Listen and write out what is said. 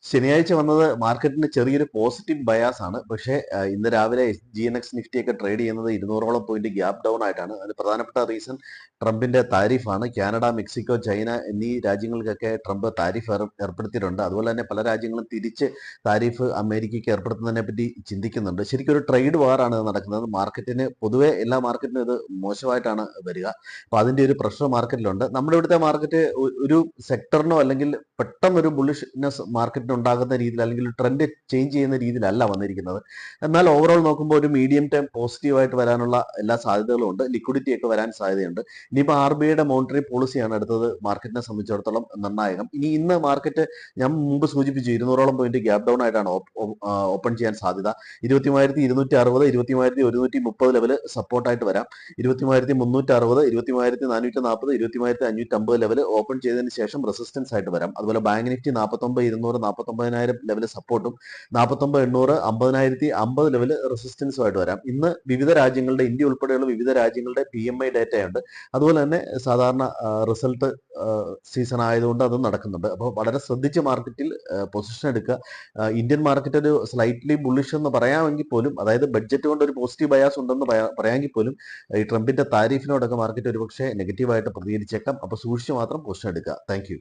ശനിയാഴ്ച വന്നത് മാർക്കറ്റിന് ചെറിയൊരു പോസിറ്റീവ് ബയാസ് ആണ്. പക്ഷേ ഇന്ന് രാവിലെ SGNX നിഫ്റ്റി ഒക്കെ ട്രേഡ് ചെയ്യുന്നത് 200ഓളം പോയിന്റ് ഗ്യാപ് ഡൗൺ ആയിട്ടാണ്. അതിന് പ്രധാനപ്പെട്ട റീസൺ ട്രംപിന്റെ താരിഫാണ്. കാനഡ, മെക്സിക്കോ, ചൈന എന്നീ രാജ്യങ്ങൾക്കൊക്കെ ട്രംപ് താരിഫ് ഏർപ്പെടുത്തിയിട്ടുണ്ട്. അതുപോലെ തന്നെ പല രാജ്യങ്ങളും തിരിച്ച് താരിഫ് അമേരിക്കയ്ക്ക് ഏർപ്പെടുത്തുന്നതിനെ പറ്റി ചിന്തിക്കുന്നുണ്ട്. ശരിക്കും ഒരു ട്രേഡ് വാറാണ് നടക്കുന്നത്. മാർക്കറ്റിന് പൊതുവെ എല്ലാ മാർക്കറ്റിനും ഇത് മോശമായിട്ടാണ് വരിക. അപ്പോൾ അതിന്റെ ഒരു പ്രഷർ മാർക്കറ്റിലുണ്ട്. നമ്മുടെ ഇവിടുത്തെ മാർക്കറ്റ് ഒരു സെക്ടറിനോ അല്ലെങ്കിൽ പെട്ടെന്നൊരു ബുള്ളിഷ്നെസ് മാർക്കറ്റിന് ഉണ്ടാകുന്ന രീതിയിൽ അല്ലെങ്കിൽ ട്രെൻഡ് ചേഞ്ച് ചെയ്യുന്ന രീതിയിലല്ല വന്നിരിക്കുന്നത്. എന്നാൽ ഓവറോൾ നോക്കുമ്പോൾ ഒരു മീഡിയം ടൈം പോസിറ്റീവായിട്ട് വരാനുള്ള എല്ലാ സാധ്യതകളും ഉണ്ട്. ലിക്വിഡിറ്റി ഒക്കെ വരാൻ സാധ്യതയുണ്ട്. ഇനിയിപ്പോൾ RBIയുടെ മോണിറ്ററി പോളിസിയാണ് അടുത്തത് മാർക്കറ്റിനെ സംബന്ധിച്ചിടത്തോളം നിർണായകം. ഇന്ന് മാർക്കറ്റ് ഞാൻ മുമ്പ് സൂചിപ്പിച്ചു 200ഓളം പോയിന്റ് ഗ്യാപ് ഡൗൺ ആയിട്ടാണ് ഓപ്പൺ ചെയ്യാൻ സാധ്യത. 23,260, 23,130 ലെവല് സപ്പോർട്ടായിട്ട് വരാം. 23,360, 23,440, 23,550 ലെവൽ ഓപ്പൺ ചെയ്തതിന് ശേഷം റെസിസ്റ്റൻസ് ആയിട്ട് വരാം. അതുപോലെ ബാങ്ക് നിഫ്റ്റി 49,200, 49,000 ലെവൽ സപ്പോർട്ടും 49,800, 50,050 ലെവൽ റെസിസ്റ്റൻസുമായിട്ട് വരാം. ഇന്ന് വിവിധ രാജ്യങ്ങളുടെ, ഇന്ത്യ ഉൾപ്പെടെയുള്ള വിവിധ രാജ്യങ്ങളുടെ PMI ഡേറ്റയുണ്ട്. അതുപോലെ തന്നെ സാധാരണ റിസൾട്ട് സീസൺ ആയതുകൊണ്ട് അതും നടക്കുന്നുണ്ട്. അപ്പോൾ വളരെ ശ്രദ്ധിച്ച് മാർക്കറ്റിൽ പൊസിഷൻ എടുക്കുക. ഇന്ത്യൻ മാർക്കറ്റ് ഒരു സ്ലൈറ്റ്ലി ബുള്ളിഷ് എന്ന് പറയാമെങ്കിൽ പോലും, അതായത് ബഡ്ജറ്റ് കൊണ്ട് ഒരു പോസിറ്റീവ് ബയാസ് ഉണ്ടെന്ന് പറയാമെങ്കിൽ പോലും ഈ ട്രംപിന്റെ താരിഫിനോടൊക്കെ മാർക്കറ്റ് ഒരുപക്ഷെ നെഗറ്റീവായിട്ട് പ്രതികരിച്ചേക്കാം. അപ്പോൾ സൂക്ഷിച്ച് മാത്രം പൊസിഷൻ എടുക്കുക. Thank you.